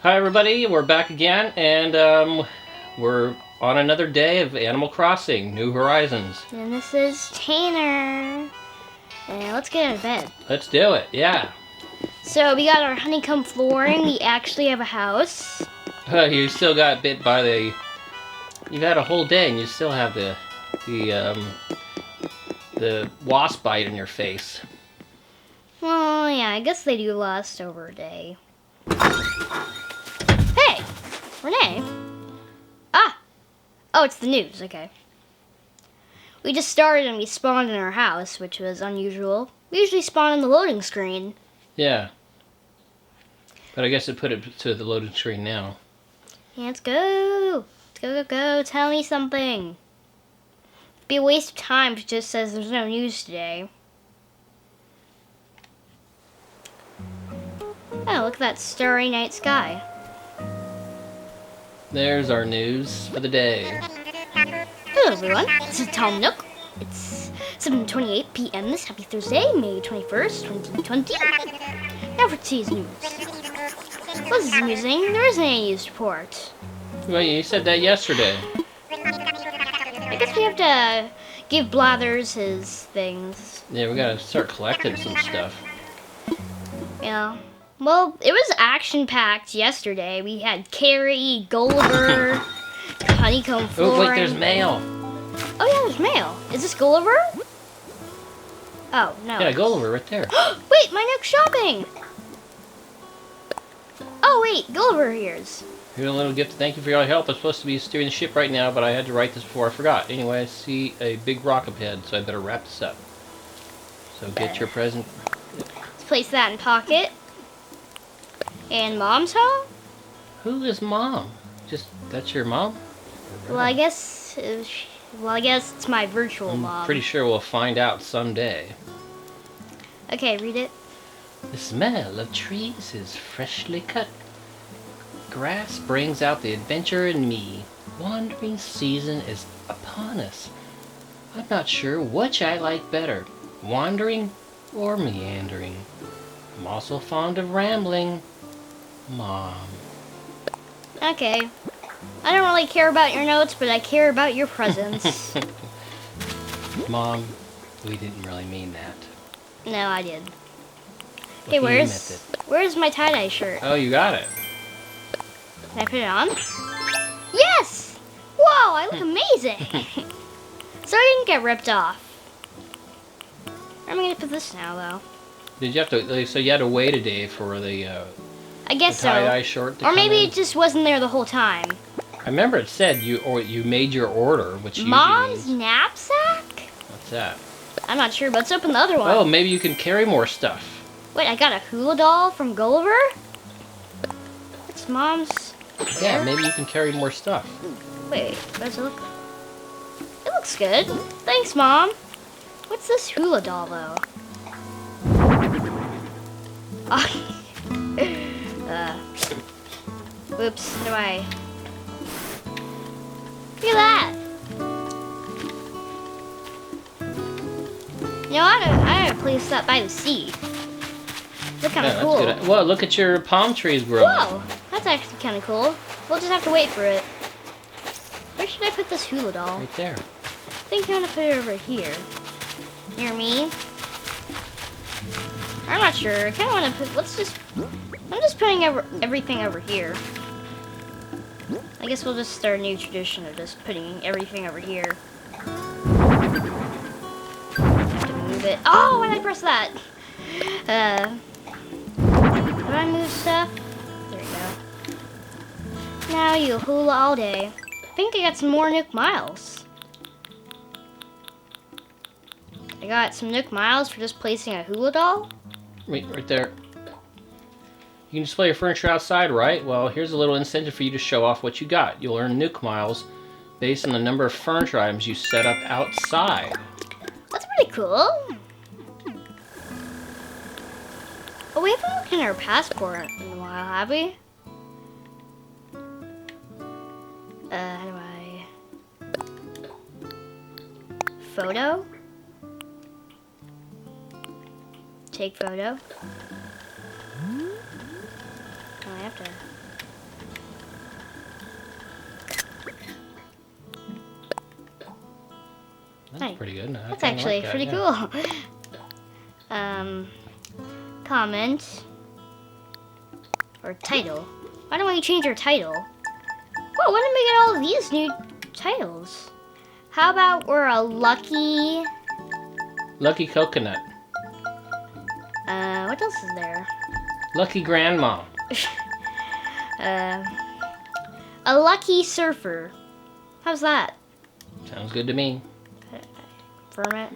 Hi everybody, we're back again, and we're on another day of Animal Crossing: New Horizons. And this is Tanner. And let's get out of bed. Let's do it, yeah. So we got our honeycomb flooring. We actually have a house. You still got bit by the... You've had a whole day and you still have the wasp bite in your face. Well, yeah, I guess they do last over a day. Hey! Renee? Ah! Oh, it's the news, okay. We just started and we spawned in our house, which was unusual. We usually spawn in the loading screen. Yeah. But I guess it put it to the loading screen now. Yeah, let's go! Let's go. Tell me something. It'd be a waste of time if it just says there's no news today. Oh, look at that starry night sky. There's our news for the day. Hello everyone, this is Tom Nook. It's 7:28 p.m. this happy Thursday, May 21st, 2020. Now for today's news. This is amusing, there isn't any news report. Well, you said that yesterday. I guess we have to give Blathers his things. Yeah, we gotta start collecting some stuff. Yeah. Well, it was action-packed yesterday. We had Carrie, Gulliver, honeycomb flooring. Oh, wait, there's mail. Oh yeah, there's mail. Is this Gulliver? Oh, no. Yeah, Gulliver right there. Wait, my Nook shopping! Oh wait, Gulliver here's. Here's a little gift. Thank you for your help. I'm supposed to be steering the ship right now, but I had to write this before I forgot. Anyway, I see a big rock up ahead, so I better wrap this up. So get your present. Let's place that in pocket. And Mom's home? Who is Mom? That's your mom? Well, I guess it's my virtual mom. Pretty sure we'll find out someday. Okay, read it. The smell of trees is freshly cut. Grass brings out the adventurer in me. Wandering season is upon us. I'm not sure which I like better, wandering or meandering. I'm also fond of rambling. Mom. Okay. I don't really care about your notes, but I care about your presence. Mom, we didn't really mean that. No, I did. Well, Okay, he where's my tie-dye shirt? Oh, you got it. Can I put it on? Yes! Whoa, I look amazing! So I didn't get ripped off. Where am I gonna put this now, though? Did you have to? So you had to wait a day for the I guess so. tie-dye short to Or come maybe in? it just wasn't there the whole time. I remember it said you made your order, which usually Mom's means... knapsack? What's that? I'm not sure, but let's open the other one. Oh, maybe you can carry more stuff. Wait, I got a hula doll from Gulliver? It's Mom's... Yeah, maybe you can carry more stuff. Wait, does it look... It looks good. Thanks, Mom. What's this hula doll, though? Oops, how do I... Look at that! You know, I had a place that by the sea. Look kind of Yeah, cool. that's good. Well, look at your palm trees growing. Whoa, that's actually kind of cool. We'll just have to wait for it. Where should I put this hula doll? Right there. I think I'm gonna put it over here. Near me. I'm not sure. I kind of want to put. I'm just putting everything over here. I guess we'll just start a new tradition of just putting everything over here. I have to move it. Oh, why did I press that? Did I move stuff? There we go. Now you hula all day. I think I got some more Nook Miles. I got some Nook Miles for just placing a hula doll. Right there. You can display your furniture outside, right? Well, here's a little incentive for you to show off what you got. You'll earn Nook Miles based on the number of furniture items you set up outside. That's pretty cool. Oh, we haven't looked in our passport in a while, have we? How do I... Photo? Take photo. Oh, I have to... pretty good. I That's kinda actually like that, pretty yeah. cool. Comment. Or title. Why don't we change our title? Whoa, when did we get all of these new titles? How about we're a lucky... Lucky Coconut. What else is there? Lucky Grandma. A lucky surfer. How's that? Sounds good to me. Confirm it.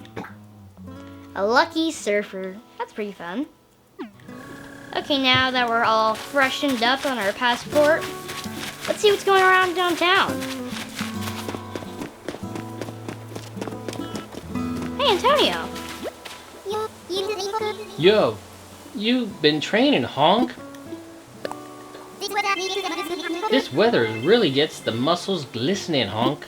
A lucky surfer. That's pretty fun. Okay, now that we're all freshened up on our passport, let's see what's going around downtown. Hey, Antonio. Yo, you've been training, Honk. This weather really gets the muscles glistening, Honk.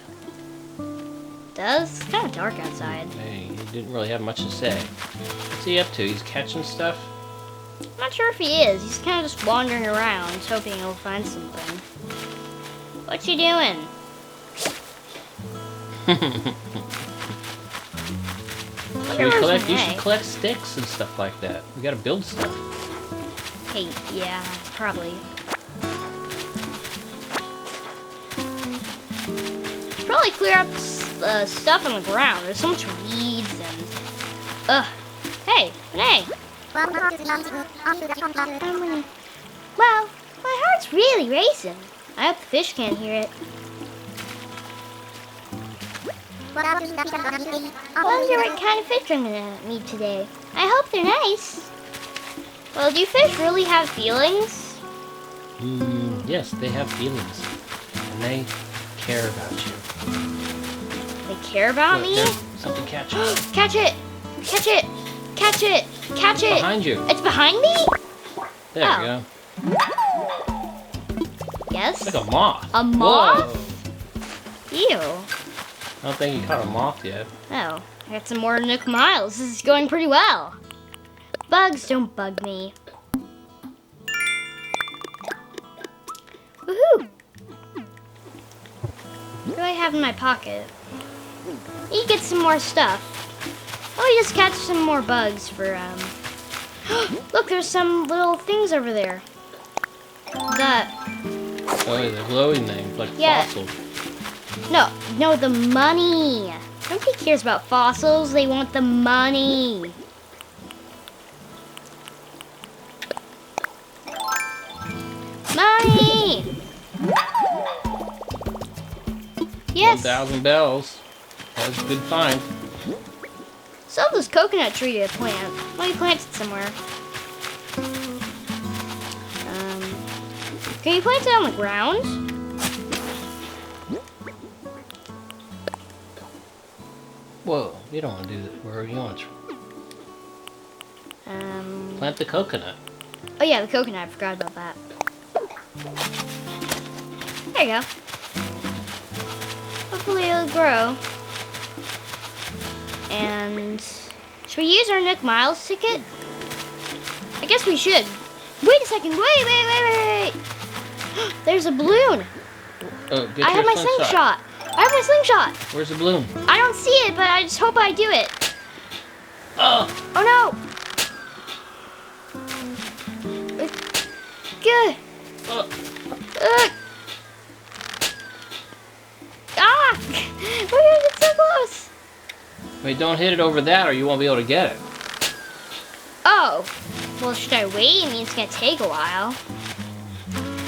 Does? It's kind of dark outside. Hey, he didn't really have much to say. What's he up to? He's catching stuff? I'm not sure if he is. He's kind of just wandering around, hoping he'll find something. What you doing? You should collect sticks and stuff like that. We gotta build stuff. Hey, yeah, probably. Probably clear up stuff on the ground. There's so much weeds and... Ugh. Hey, Renee. Wow, my heart's really racing. I hope the fish can't hear it. I wonder what kind of fish I'm gonna meet today. I hope they're nice. Well, do fish really have feelings? Yes, they have feelings. And they care about you. They care about me? There's something catching. Catch it! Catch it! Catch it! Catch it! Behind you. It's behind me? There we go. Yes? It's like a moth. A moth? Whoa. Ew. I don't think you caught a moth yet. Oh, I got some more Nook Miles. This is going pretty well. Bugs don't bug me. Woohoo! What do I have in my pocket? You get some more stuff. Oh, just catch some more bugs for, Look, there's some little things over there. That. Oh, the glowing thing, like Yeah. fossils. No, the money. Nobody cares about fossils. They want the money. Money! Yes. 1,000 bells. That was a good find. So this coconut tree to plant. Why don't you plant it somewhere? Can you plant it on the ground? Whoa, you don't want to do that. Where you want to plant the coconut. Oh yeah, the coconut. I forgot about that. There you go. Hopefully it'll grow. And should we use our Nook Miles ticket? I guess we should. Wait a second. Wait. There's a balloon. Oh, get I your have my slingshot. slingshot. I have my slingshot. Where's the balloon? I don't see it, but I just hope I do it. Oh! Oh no. Good. Ah! We're gonna get so close. Wait, don't hit it over that or you won't be able to get it. Oh. Well, should I wait? I mean, it's gonna take a while.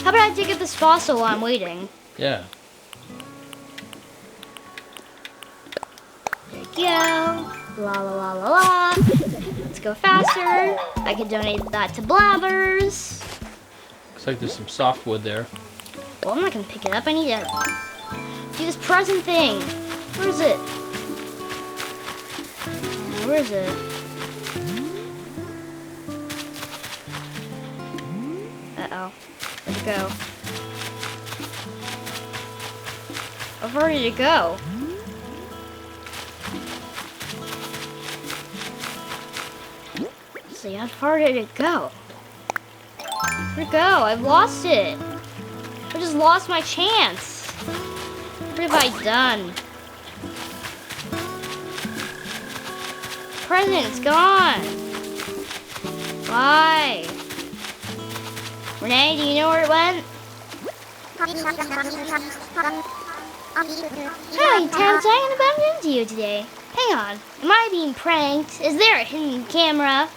How about I dig up this fossil while I'm waiting? Yeah. There we go. La la la la la. Let's go faster. I can donate that to Blabbers. Looks like there's some softwood there. Well, I'm not gonna pick it up. I need to do this present thing. Where is it? Where is it? Uh-oh. Where'd it go? Where did it go? Let's see, how far did it go? Where'd it go? I've lost it. I just lost my chance. What have I done? present. It's gone. Why? Renee, do you know where it went? Hi, Tabs. I'm gonna bump into you today. Hang on. Am I being pranked? Is there a hidden camera?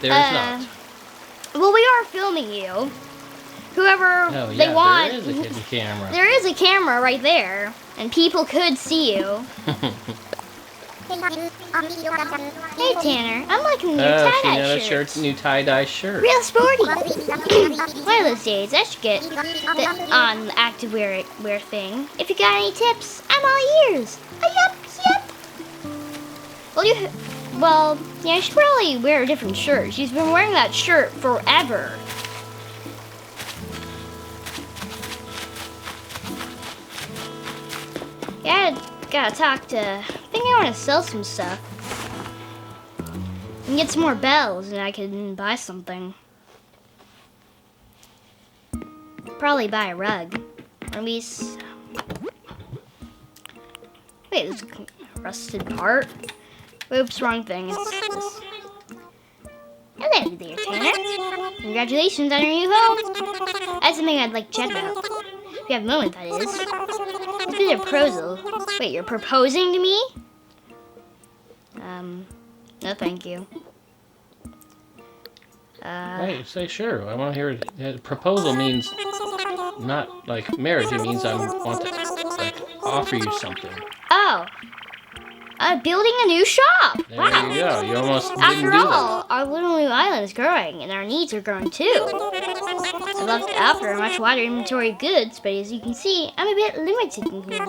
There is not. Well, we are filming you. Whoever Oh, they yeah, want. there is a hidden camera. There is a camera right there, and people could see you. Hey, Tanner. I'm liking your tie-dye shirts. New tie-dye shirt. Real sporty. One of those days, I should get on the active wear thing. If you got any tips, I'm all ears. Yep. Well, yeah, you should probably wear a different shirt. She's been wearing that shirt forever. Yeah, gotta talk to. I think I want to sell some stuff and get some more bells, and I can buy something. Probably buy a rug. Or at least. Wait, there's a rusted part. Oops, wrong thing. It's this. Hello there, Tanner. Congratulations on your new home. That's something I'd like to chat about. If you have a moment, that is. It's been a proposal. Wait, you're proposing to me? No thank you. Hey, say sure. I want to hear it. Proposal means not like marriage. It means I want to like offer you something. Oh. Building a new shop. There Wow. you go. You almost After didn't do all, our little new island is growing, and our needs are growing too. I'd love to offer a much wider inventory of goods, but as you can see, I'm a bit limited in here.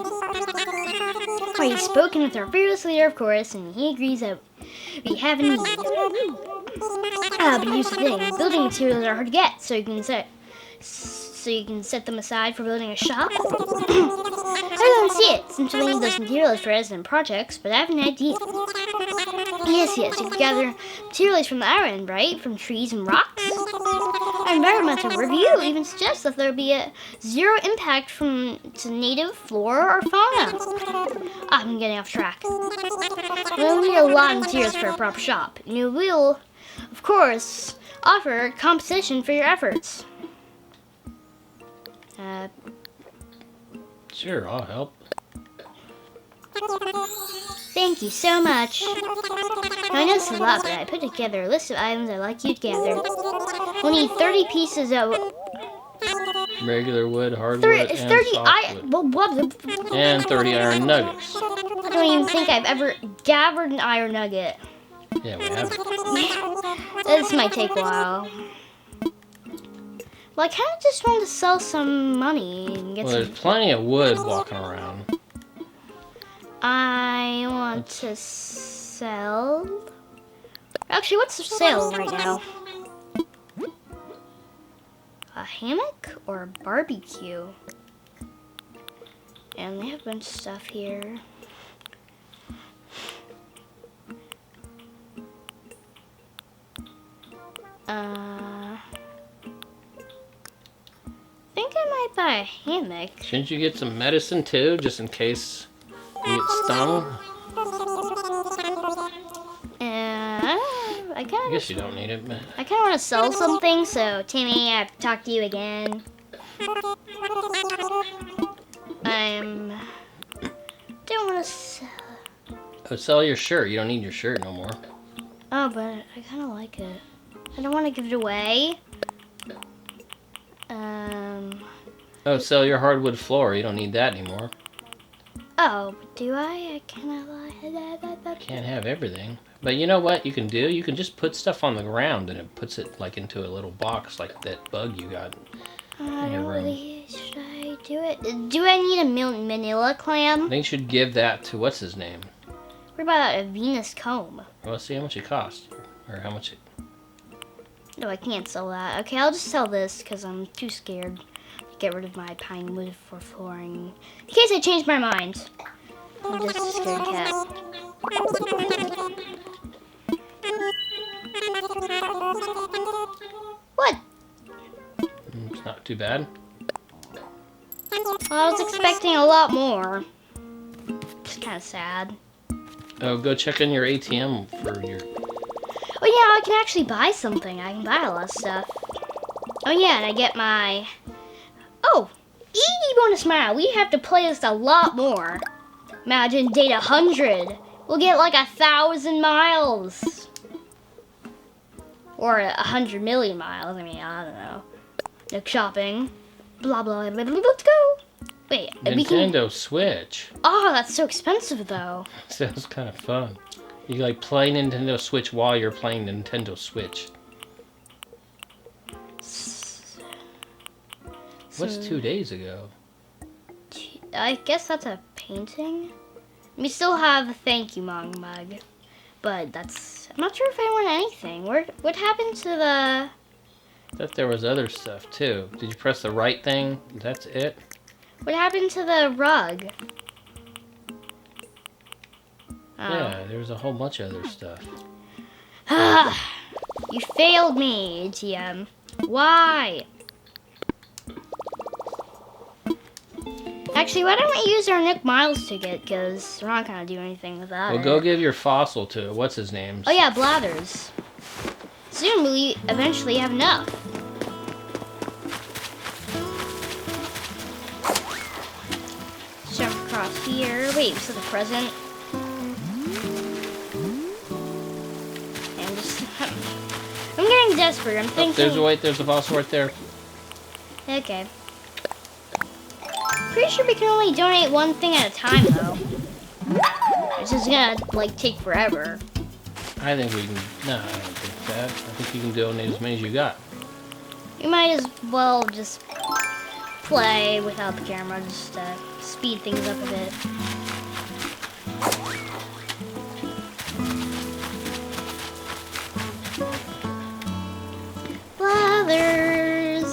We've spoken with our fearless leader, of course, and he agrees that we have a need. But here's the thing: building materials are hard to get, so you can set them aside for building a shop. I don't see it, since we need those materials for resident projects, but I have an idea. Yes, you can gather materials from the island, right? From trees and rocks? Our environmental review even suggests that there be a zero impact to native flora or fauna. I'm getting off track. We'll need a lot of materials for a proper shop, and you will, of course, offer compensation for your efforts. Sure, I'll help. Thank you so much. Now, I know this is a lot, but I put together a list of items I'd like you to gather. We'll need 30 pieces of Regular wood, hardwood, and softwood. And 30 iron nuggets. I don't even think I've ever gathered an iron nugget. Yeah, we have. This might take a while. Well, I kind of just want to sell some money and get There's plenty of wood walking around. I want to sell. Actually, what's the sale right now? A hammock or a barbecue? And they have a bunch of stuff here. I think I might buy a hammock. Shouldn't you get some medicine too, just in case you get stung? I guess you don't need it, but I kind of want to sell something, so Timmy, I have to talk to you again. Don't want to sell. Oh, sell your shirt. You don't need your shirt no more. Oh, but I kind of like it. I don't want to give it away. Oh, sell your hardwood floor. You don't need that anymore. Oh, but do I? I kind of like that. Can't have everything. But you know what you can do? You can just put stuff on the ground and it puts it like into a little box like that bug you got in your room. Should I do it? Do I need a manila clam? I think you should give that to what's his name. What about a Venus comb? Well, see how much it costs. Or how much it... No, I can't sell that. Okay, I'll just sell this because I'm too scared to get rid of my pine wood for flooring. In case I change my mind. I'm just a scared cat. What? It's not too bad. Well, I was expecting a lot more. It's kind of sad. Oh, go check in your ATM for your... Oh yeah, I can actually buy something. I can buy a lot of stuff. Oh yeah, and I get my... Oh, easy bonus mile. We have to play this a lot more. Imagine date 100. We'll get like 1,000 miles. Or 100 million miles. I mean, I don't know. Like shopping. Blah, blah, blah, blah. Let's go. Wait, we can... Nintendo Switch. Oh, that's so expensive though. Sounds kind of fun. You like play Nintendo Switch while you're playing Nintendo Switch. What's 2 days ago? I guess that's a painting. We still have a thank you mug, but that's... I'm not sure if I want anything. What happened to the... I thought there was other stuff too. Did you press the right thing? That's it? What happened to the rug? Oh. Yeah, there was a whole bunch of other stuff. You failed me, ATM. Why? Actually, why don't we use our Nick Miles ticket? Because we're not going to do anything with that. Well, go give your fossil to, what's his name? Oh yeah, Blathers. Soon we'll eventually have enough. Jump across here. Wait, was that a present? I'm getting desperate. I'm thinking... There's a fossil right there. Okay. Pretty sure we can only donate one thing at a time, though. This is gonna, like, take forever. I think we can... No, I don't think that. I think you can donate as many as you got. We might as well just play without the camera, just to speed things up a bit. Brothers,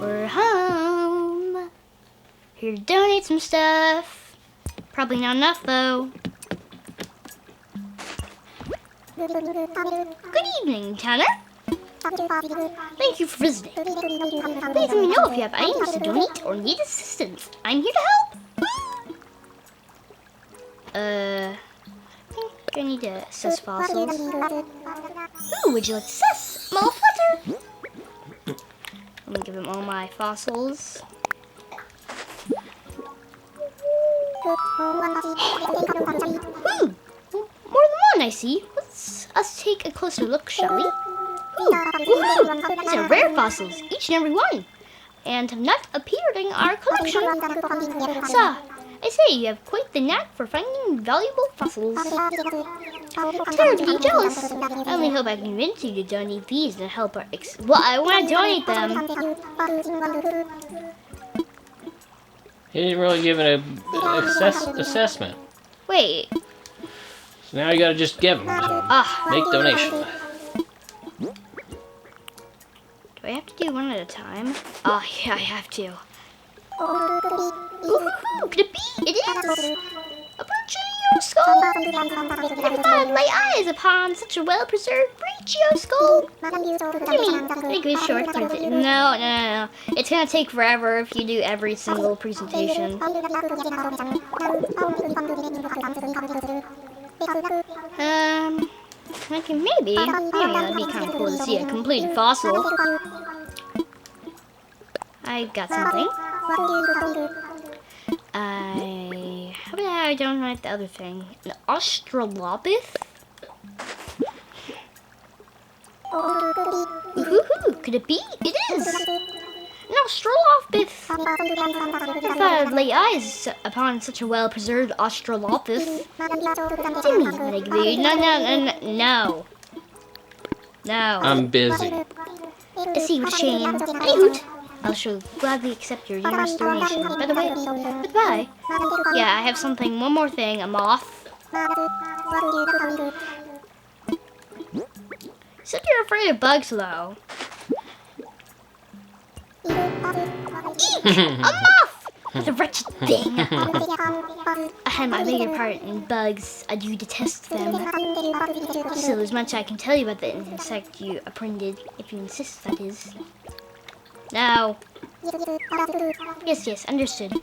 we're home. Here to donate some stuff. Probably not enough, though. Good evening, Tanner. Thank you for visiting. Please let me know if you have items to donate or need assistance. I'm here to help. I think I need to assess fossils. Ooh, would you like to assess? I'm all flutter. Let me give him all my fossils. More than one, I see. Let's us take a closer look, shall we? Woohoo! These are rare fossils, each and every one, and have not appeared in our collection. So, I say you have quite the knack for finding valuable fossils. Terribly jealous. I only hope I can convince you to donate these and help our well, I want to donate them. He didn't really give an assessment. Wait. So now you gotta just give them. So make donation. Do I have to do one at a time? Oh, yeah, I have to. Ooh, could it be? It is! A Braccio skull! I never thought I'd lay eyes upon such a well-preserved Braccio skull! Gimme, make it short. No. It's gonna take forever if you do every single presentation. I can maybe that'd be kind of cool to see a completed fossil. I got something. How about I don't write the other thing? An Australopith? Ooh, could it be? It is! An Australopith! I thought I'd lay eyes upon such a well-preserved Australopith. No. I'm busy. I see, what a shame. Anywho, I shall gladly accept your generous donation. By the way, goodbye. Yeah, I have something, one more thing, a moth. Said you're afraid of bugs, though. Eek! A moth! The wretched thing. I had my bigger part in bugs. I do detest them. So as much I can tell you about the insect you appended, if you insist, that is. Now. Yes, understood.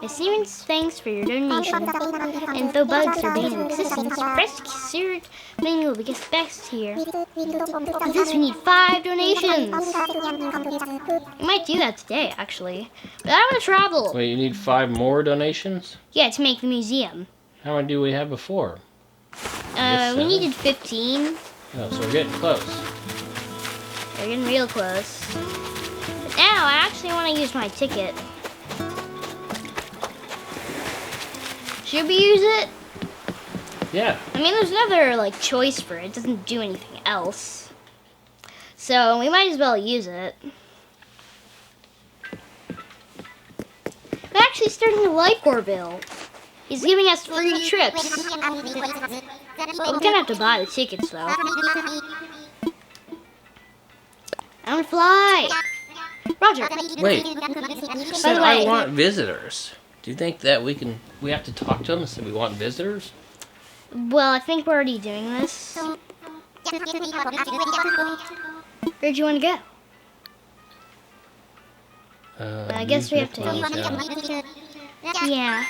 Serious thanks for your donation. And though bugs are being in existence, fresh ceremony will be best here. For this we need 5 donations. We might do that today, actually. But I want to travel. Wait, you need 5 more donations? Yeah, to make the museum. How many do we have before? We needed 15. Oh, so we're getting close. We're getting real close. But now I actually want to use my ticket. Should we use it? Yeah. I mean, there's another like choice for it. It doesn't do anything else. So we might as well use it. I'm actually starting to like Orville. He's giving us free trips. We're gonna have to buy the tickets though. I wanna fly. Roger. Wait. You said I want visitors. Do you think that we have to talk to them and say we want visitors? Well, I think we're already doing this. Where'd you want to go? I guess we have to. Yeah.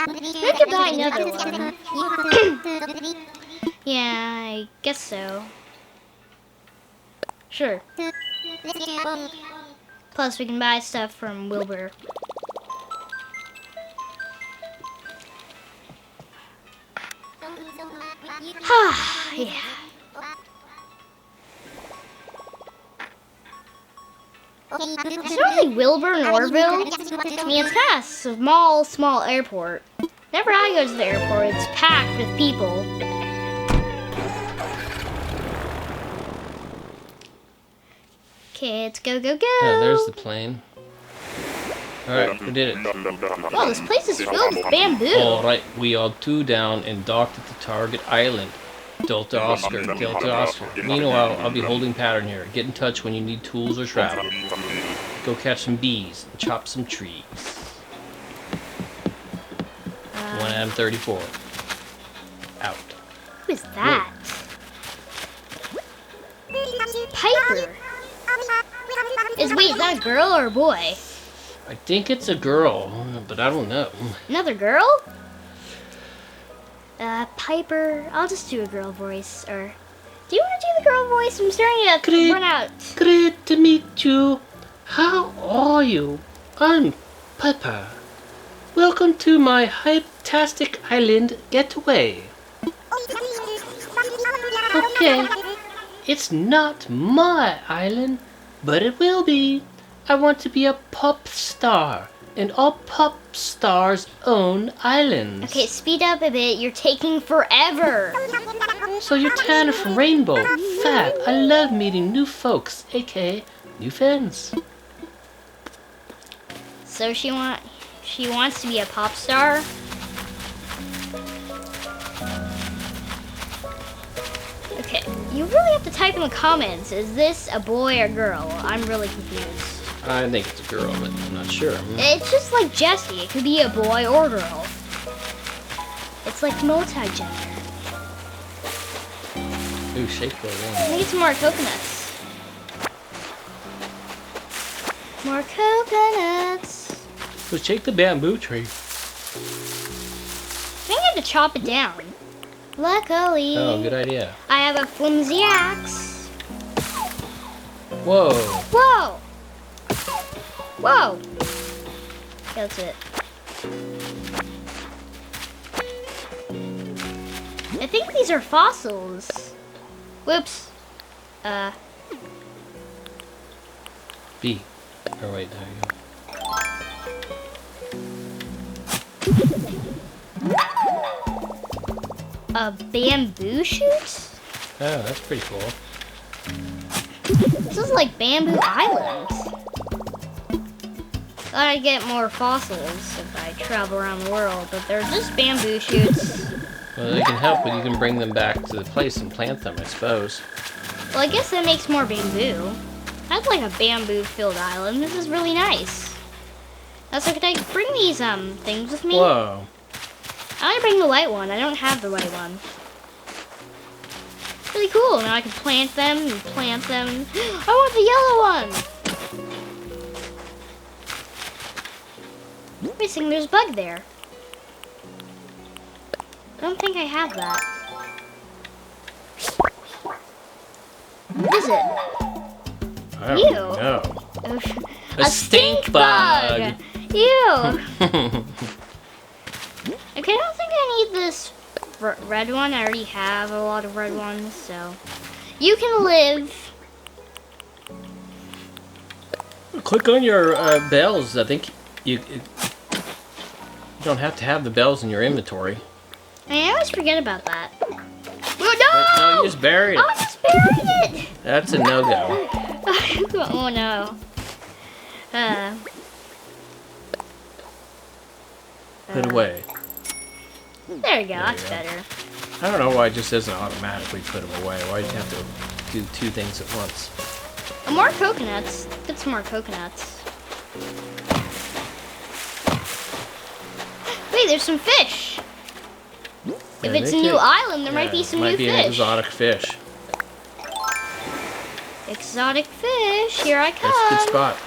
We could buy another one. Yeah, I guess so. Sure. Plus, we can buy stuff from Wilbur. Yeah. It's not really Wilbur and Orville. I mean, it's kind of small airport. Whenever I go to the airport, it's packed with people. Okay, let's go, go, go. Yeah, there's the plane. Alright, we did it. Oh, this place is filled with bamboo. Alright, we are 2 down and docked at the target island. Delta Oscar, Delta Oscar. Meanwhile, I'll be holding pattern here. Get in touch when you need tools or travel. Go catch some bees and chop some trees. 1 Adam 34. Out. Who is that? Piper. Wait, is that a girl or a boy? I think it's a girl, but I don't know. Another girl? Piper. I'll just do a girl voice. Or do you want to do the girl voice? I'm starting to run out. Great to meet you. How are you? I'm Piper. Welcome to my hype-tastic island getaway. Okay, it's not my island, but it will be. I want to be a pop star, and all pop stars own islands. Okay, speed up a bit. You're taking forever. So you're Tanner from Rainbow. Fab. I love meeting new folks, aka new fans. So she wants to be a pop star. Okay, you really have to type in the comments. Is this a boy or girl? I'm really confused. I think it's a girl, but I'm not sure. It's just like Jessie. It could be a boy or girl. It's like multi-gender. Ooh, shake for Let me get some more coconuts. More coconuts. So shake the bamboo tree. I think I have to chop it down. Luckily, Oh, good idea. I have a flimsy axe. Whoa. Whoa! Whoa! Okay, that's it. I think these are fossils. Whoops. B. Oh, wait, there you go. A bamboo shoot? Oh, that's pretty cool. This is like Bamboo Island. Gotta get more fossils if I travel around the world, but they're just bamboo shoots. Well, they can help, but you can bring them back to the place and plant them, I suppose. Well, I guess that makes more bamboo. I'd like a bamboo-filled island. This is really nice. Also, could I bring these things with me? Whoa. I want to bring the white one. I don't have the white one. Really cool. Now I can plant them and plant them. I want the yellow one. Wait a second, there's a bug there. I don't think I have that. What is it? I don't Ew. know. A stink bug! Ew! Okay, I don't think I need this red one. I already have a lot of red ones, so... You can live. Click on your bells. I think you don't have to have the bells in your inventory. I always forget about that. Oh, But no, no! you just buried it. Oh, I just buried it! That's a no-go. Oh, no. Put it away. There you go, There that's you go. better. I don't know why it just doesn't automatically put them away. Why do you have to do two things at once? More coconuts. Get some more coconuts. Wait, there's some fish. If it's a new island, there might be some new Might be an fish. exotic fish. Exotic fish, here I come. That's a good spot.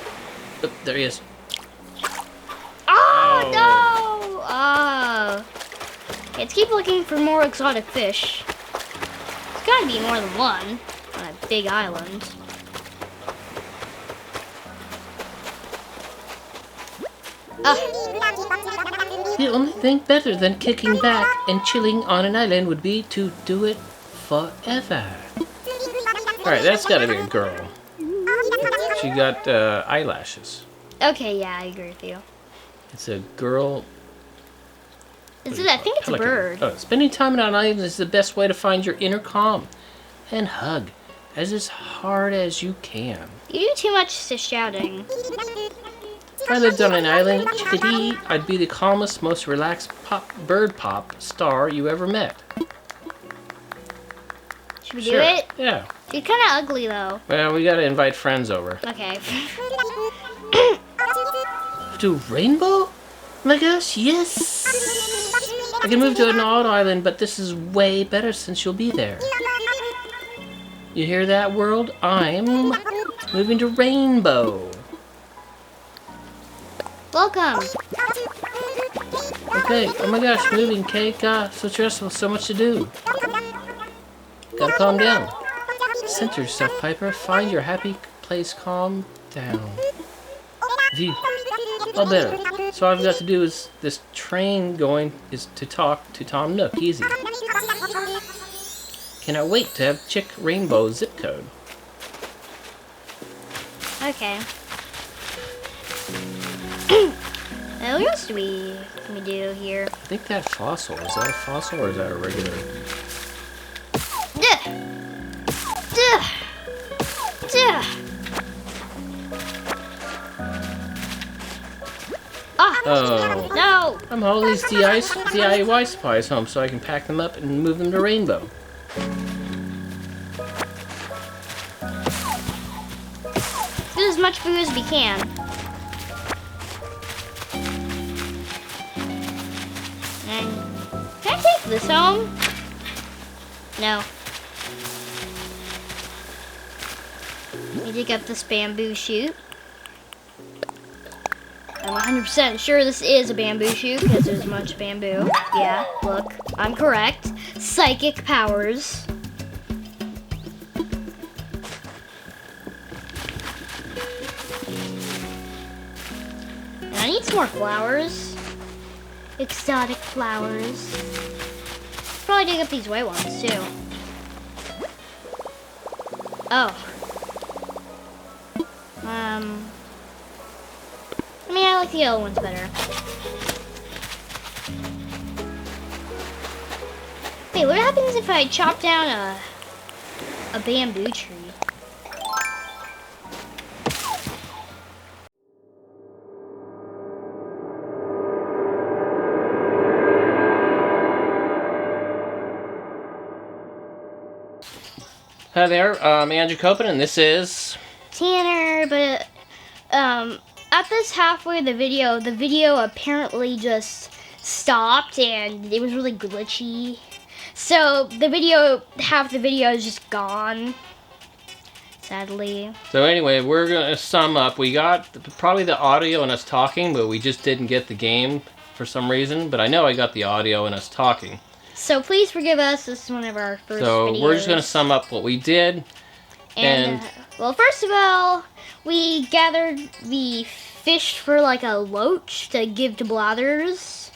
Oh, there he is. Oh, no! Oh. Okay, let's keep looking for more exotic fish. There's gotta be more than one on a big island. The only thing better than kicking back and chilling on an island would be to do it forever. Alright, that's gotta be a girl. She got eyelashes. Okay, yeah, I agree with you. It's a girl. I think it's a Pelican. bird. Oh, spending time on an island is the best way to find your inner calm and hug as hard as you can. You do too much shouting. If I lived on an island, chickadee, I'd be the calmest, most relaxed bird pop star you ever met. Should we do it? Yeah. You're kind of ugly, though. Well, we gotta invite friends over. Okay. To Rainbow? My gosh, yes! I can move to an odd island, but this is way better since you'll be there. You hear that, world? I'm moving to Rainbow. Welcome. Okay, oh my gosh, moving, okay? God, so stressful, so much to do. Gotta calm down. Center yourself, Piper. Find your happy place, calm down. Oh, better. So all I've got to do is this train going is to talk to Tom Nook. Easy. Cannot wait to have Chick Rainbow zip code. Okay. What else do we do here? I think that fossil, is that a fossil or is that a regular? Duh. Duh. Duh. Ah! Oh. No! I'm all these DIY supplies home so I can pack them up and move them to Rainbow. Get as much food as we can. And can I take this home? No. Let me dig up this bamboo shoot. I'm 100% sure this is a bamboo shoot because there's much bamboo. Yeah, look, I'm correct. Psychic powers. And I need some more flowers. Exotic flowers. Probably dig up these white ones too. Oh. I mean, I like the yellow ones better. Wait, what happens if I chop down a bamboo tree? Hi there, I'm Andrew Copen, and this is Tanner, but at this halfway of the video apparently just stopped and it was really glitchy. So half the video is just gone. sadly. So anyway, we're gonna sum up. We got probably the audio and us talking, but we just didn't get the game for some reason. But I know I got the audio and us talking. So please forgive us. This is one of our first So videos. we're just gonna sum up what we did. And well, first of all, we fished for like a loach to give to Blathers,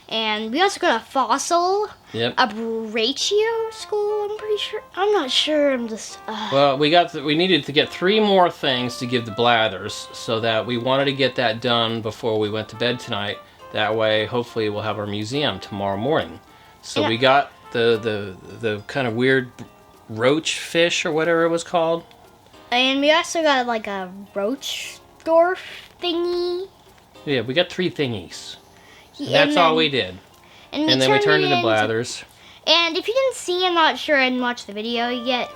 and we also got a fossil. Yep. A brachio skull. I'm pretty sure. I'm not sure. I'm just. Well, we needed to get 3 more things to give the Blathers, so that we wanted to get that done before we went to bed tonight. That way, hopefully, we'll have our museum tomorrow morning. So we got the kind of weird roach fish or whatever it was called. And we also got like a roach dwarf thingy. Yeah, we got 3 thingies. And And that's then- all we did. And then we turned into Blathers. And if you didn't see, I'm not sure, I didn't watch the video yet.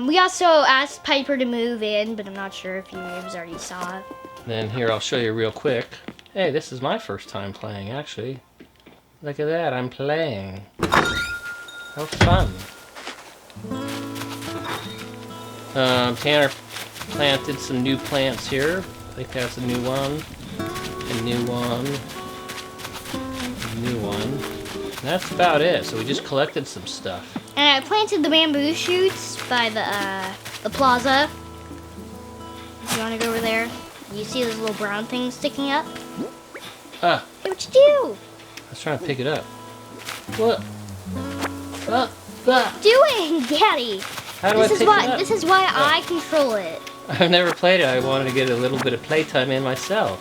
We also asked Piper to move in, but I'm not sure if you guys already saw it. Then here, I'll show you real quick. Hey, this is my first time playing, actually. Look at that, I'm playing. How fun. Tanner planted some new plants here. I think that's a new one. A new one. A new one. And that's about it. So we just collected some stuff. And I planted the bamboo shoots by the plaza. You want to go over there? You see those little brown things sticking up? Ah, Hey, what you do? I was trying to pick it up. What? Doing, Daddy? How do I pick it up? This is why I control it. I've never played it. I wanted to get a little bit of playtime in myself.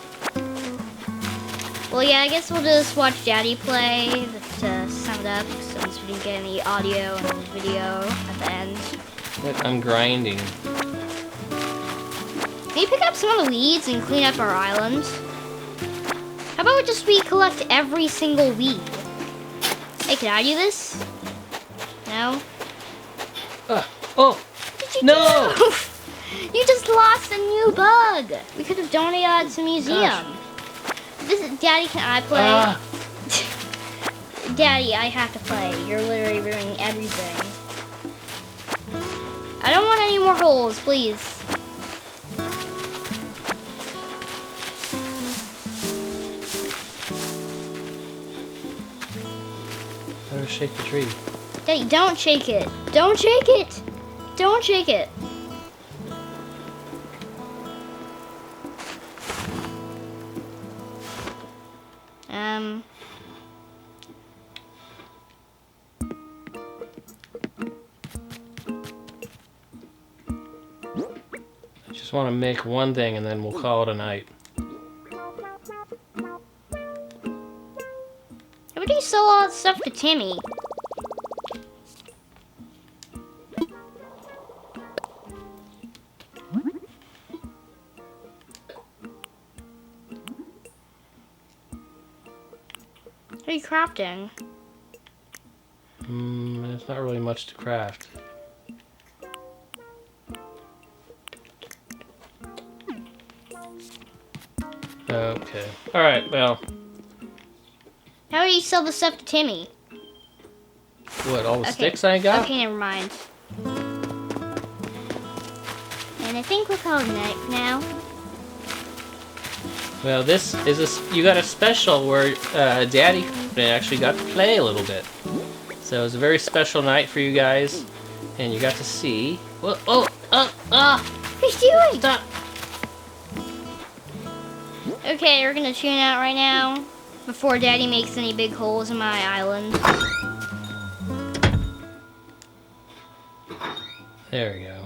Well, yeah, I guess we'll just watch Daddy play to sum it up, since we didn't get any audio and video at the end. Look, I'm grinding. Can you pick up some of the weeds and clean up our island? How about we collect every single weed? Hey, can I do this? No? Oh! What did you No! do? You just lost a new bug. We could have donated it to the museum. Gosh. Daddy, can I play? Ah. Daddy, I have to play. You're literally ruining everything. I don't want any more holes, please. Better shake the tree. Daddy, don't shake it. Don't shake it. Don't shake it. I just want to make one thing and then we'll call it a night. How would you sell all that stuff to Timmy? What are you crafting? There's not really much to craft. Okay. Alright, well. How do you sell the stuff to Timmy? What, all the sticks I got? Okay, never mind. And I think we'll call it night for now. Well, this is you got a special where Daddy actually got to play a little bit. So it was a very special night for you guys, and you got to see. What are you doing? Stop! Okay, we're gonna tune out right now before Daddy makes any big holes in my island. There we go.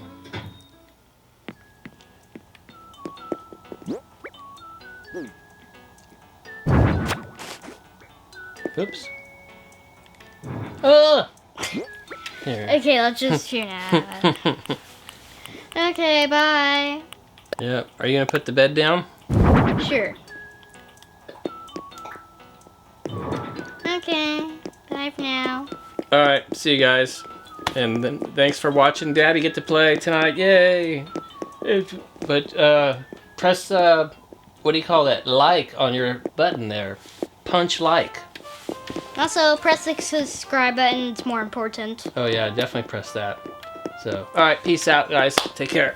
Oops. Oh! Here. Okay, let's just tune out. Okay, bye. Yep. Are you gonna put the bed down? Sure. Okay, bye for now. All right. See you guys. And then thanks for watching Daddy get to play tonight. Yay! But press what do you call that? Like on your button there. Punch like. Also, press the subscribe button, it's more important. Oh yeah, definitely press that. So, all right, peace out, guys. Take care.